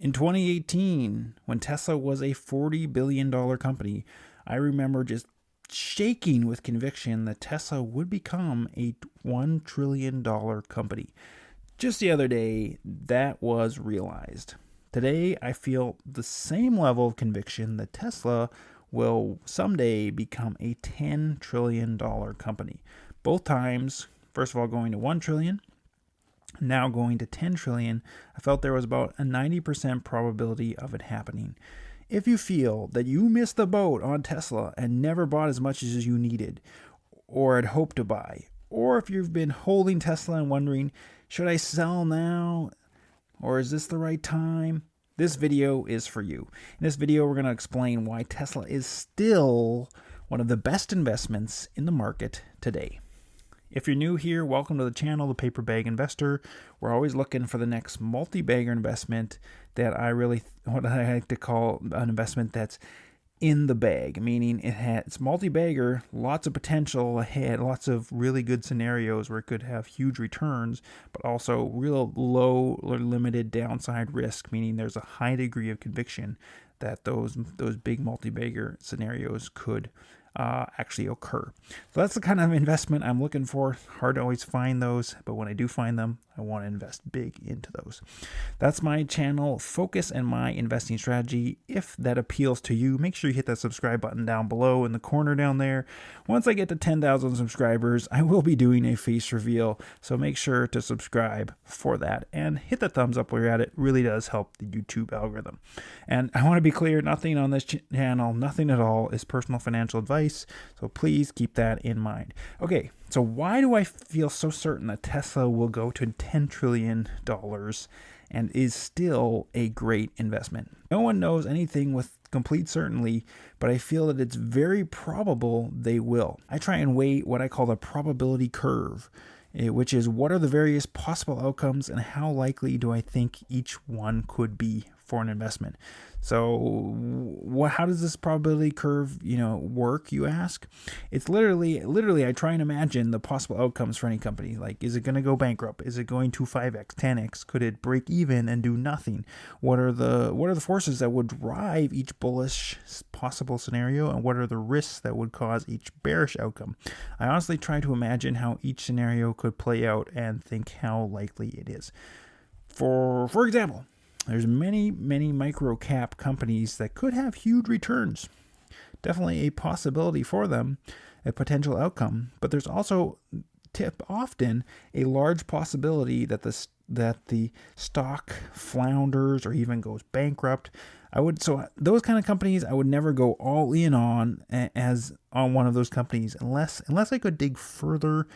In 2018, when Tesla was a $40 billion company, I remember just shaking with conviction that Tesla would become a $1 trillion company. Just the other day, that was realized. Today, I feel the same level of conviction that Tesla will someday become a $10 trillion company. Both times, first of all, going to $1 trillion, now going to 10 trillion, I felt there was about a 90% probability of it happening. If you feel that you missed the boat on Tesla and never bought as much as you needed or had hoped to buy, or if you've been holding Tesla and wondering, should I sell now or is this the right time? This video is for you. In this video, we're going to explain why Tesla is still one of the best investments in the market today. If you're new here, welcome to the channel, The Paper Bag Investor. We're always looking for the next multi-bagger investment that what I like to call an investment that's in the bag, meaning it's multi-bagger, lots of potential ahead, lots of really good scenarios where it could have huge returns, but also real low or limited downside risk, meaning there's a high degree of conviction that those big multi-bagger scenarios could actually occur. So that's the kind of investment I'm looking for. Hard to always find those, but when I do find them, I want to invest big into those. That's my channel focus and my investing strategy. If that appeals to you, make sure you hit that subscribe button down below in the corner down there. Once I get to 10,000 subscribers, I will be doing a face reveal, so make sure to subscribe for that and hit the thumbs up while you're at it. It really does help the YouTube algorithm. And I want to be clear, nothing on this channel, nothing at all is personal financial advice, so please keep that in mind. Okay, so why do I feel so certain that Tesla will go to $10 trillion and is still a great investment? No one knows anything with complete certainty, but I feel that it's very probable they will. I try and weigh what I call the probability curve, which is what are the various possible outcomes and how likely do I think each one could be for an investment. So how does this probability curve, work, you ask? It's literally I try and imagine the possible outcomes for any company. Like, is it going to go bankrupt? Is it going to 5x, 10x? Could it break even and do nothing? What are the forces that would drive each bullish possible scenario, and what are the risks that would cause each bearish outcome? I honestly try to imagine how each scenario could play out and think how likely it is. For example, there's many micro cap companies that could have huge returns. Definitely a possibility for them, a potential outcome. But there's also often a large possibility that the stock flounders or even goes bankrupt. So those kind of companies I would never go all in on one of those companies unless I could dig further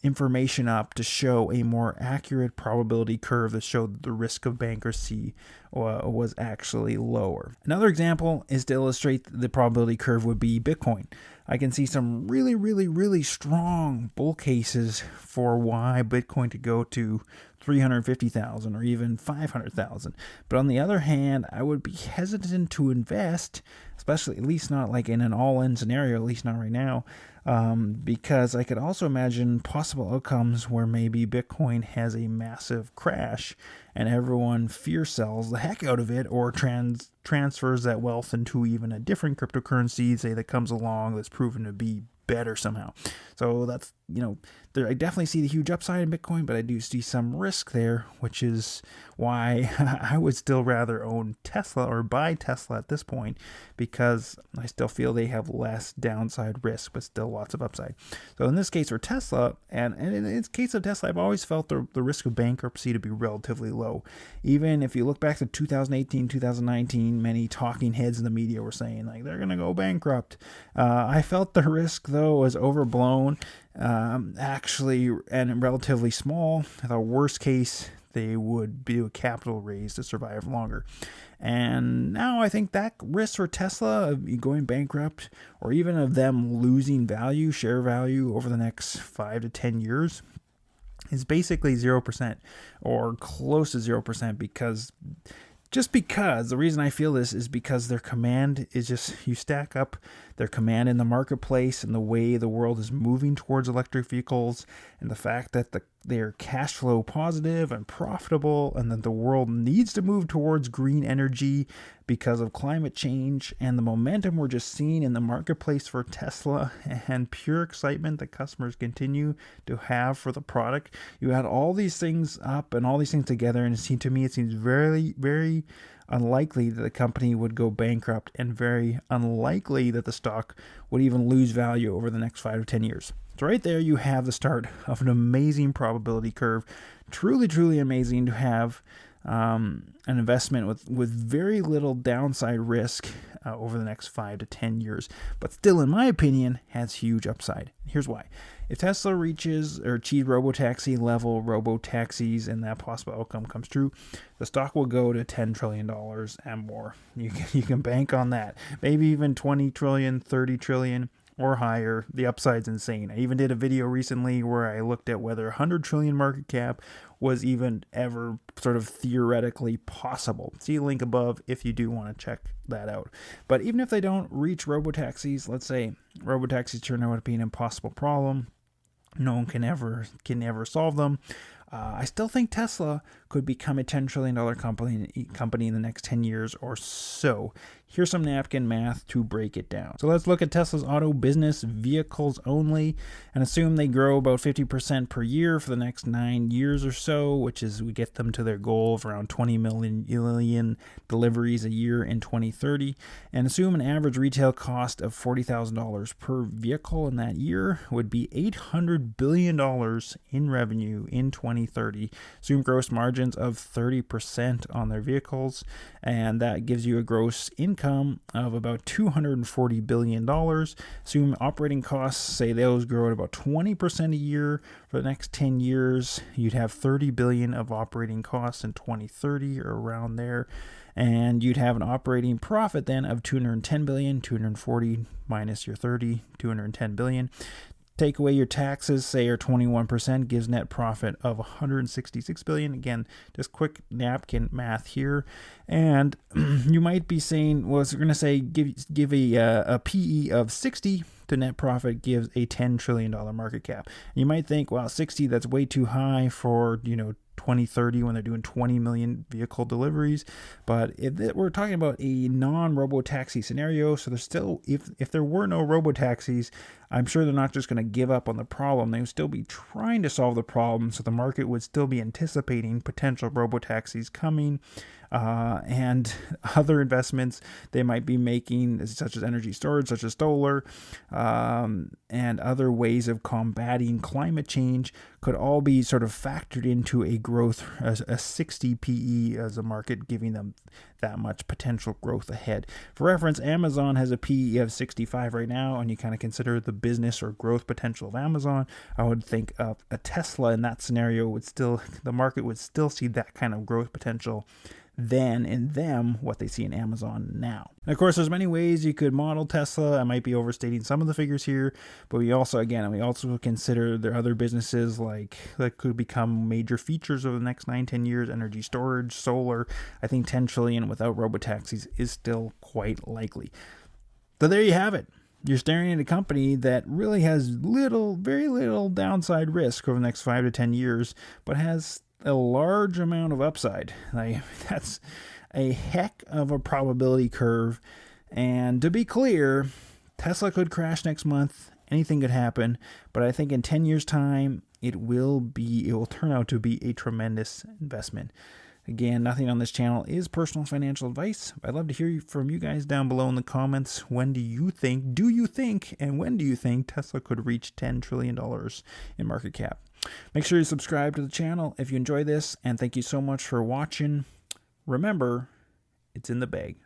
information up to show a more accurate probability curve that showed the risk of bankruptcy was actually lower. Another example is to illustrate the probability curve would be Bitcoin. I can see some really strong bull cases for why Bitcoin could go to 350,000 or even 500,000. But on the other hand, I would be hesitant to invest, especially at least not like in an all-in scenario, at least not right now, because I could also imagine possible outcomes where maybe Bitcoin has a massive crash and everyone fear sells the heck out of it or transfers that wealth into even a different cryptocurrency, say, that comes along that's proven to be better somehow. So that's, I definitely see the huge upside in Bitcoin, but I do see some risk there, which is why I would still rather own Tesla or buy Tesla at this point, because I still feel they have less downside risk, but still lots of upside. So in this case for Tesla, and in the case of Tesla, I've always felt the risk of bankruptcy to be relatively low. Even if you look back to 2018, 2019, many talking heads in the media were saying like they're going to go bankrupt. I felt the risk though was overblown, actually, and relatively small. The worst case, they would do a capital raise to survive longer. And now I think that risk for Tesla of going bankrupt or even of them losing value, share value over the next 5 to 10 years is basically 0% or close to 0% because the reason I feel this is because their command is just, you stack up their command in the marketplace and the way the world is moving towards electric vehicles and the fact that they're cash flow positive and profitable, and that the world needs to move towards green energy because of climate change, and the momentum we're just seeing in the marketplace for Tesla, and pure excitement that customers continue to have for the product. You add all these things up and all these things together, and to me it seems very, very unlikely that the company would go bankrupt, and very unlikely that the stock would even lose value over the next 5 to 10 years. So right there you have the start of an amazing probability curve. Truly, truly amazing to have an investment with very little downside risk over the next 5 to 10 years, but still, in my opinion, has huge upside. Here's why. If Tesla reaches or achieves robotaxi level robotaxis and that possible outcome comes true, the stock will go to $10 trillion and more. You can bank on that. Maybe even 20 trillion, 30 trillion or higher. The upside's insane. I even did a video recently where I looked at whether 100 trillion market cap was even ever sort of theoretically possible. See a link above if you do want to check that out. But even if they don't reach robotaxis, let's say robotaxis turn out to be an impossible problem, no one can ever solve them, I still think Tesla could become a $10 trillion company in the next 10 years or so. Here's some napkin math to break it down. So let's look at Tesla's auto business, vehicles only, and assume they grow about 50% per year for the next 9 years or so, which is we get them to their goal of around 20 million deliveries a year in 2030, and assume an average retail cost of $40,000 per vehicle in that year would be $800 billion in revenue in 2030. Assume gross margins of 30% on their vehicles, and that gives you a gross income of about $240 billion. Assume operating costs, say those grow at about 20% a year for the next 10 years. You'd have $30 billion of operating costs in 2030 or around there. And you'd have an operating profit then of $210 billion, 240 minus your 30, $210 billion. Take away your taxes, say are 21%, gives net profit of $166 billion. Again, just quick napkin math here. And you might be saying, well, it's going to say give a PE of 60 to net profit gives a $10 trillion market cap. And you might think, well, 60, that's way too high for, 2030 when they're doing 20 million vehicle deliveries. But we're talking about a non-robotaxi scenario, so there's still, if there were no robotaxis, I'm sure they're not just going to give up on the problem. They would still be trying to solve the problem, so the market would still be anticipating potential robotaxis coming. And other investments they might be making, such as energy storage, such as solar, and other ways of combating climate change, could all be sort of factored into a growth, a 60 PE as a market, giving them that much potential growth ahead. For reference, Amazon has a PE of 65 right now, and you kind of consider the business or growth potential of Amazon. I would think of a Tesla in that scenario the market would still see that kind of growth potential then in them what they see in Amazon now. And of course, there's many ways you could model Tesla. I might be overstating some of the figures here, but we also consider their other businesses that could become major features over the next 9-10 years, energy storage, solar. I think 10 trillion without robotaxis is still quite likely. So there you have it. You're staring at a company that really has very little downside risk over the next 5 to 10 years, but has a large amount of upside. That's a heck of a probability curve. And to be clear, Tesla could crash next month. Anything could happen. But I think in 10 years' time, it will turn out to be a tremendous investment. Again, nothing on this channel is personal financial advice. I'd love to hear from you guys down below in the comments. When do you think, and when do you think Tesla could reach $10 trillion in market cap? Make sure you subscribe to the channel if you enjoy this, and thank you so much for watching. Remember, it's in the bag.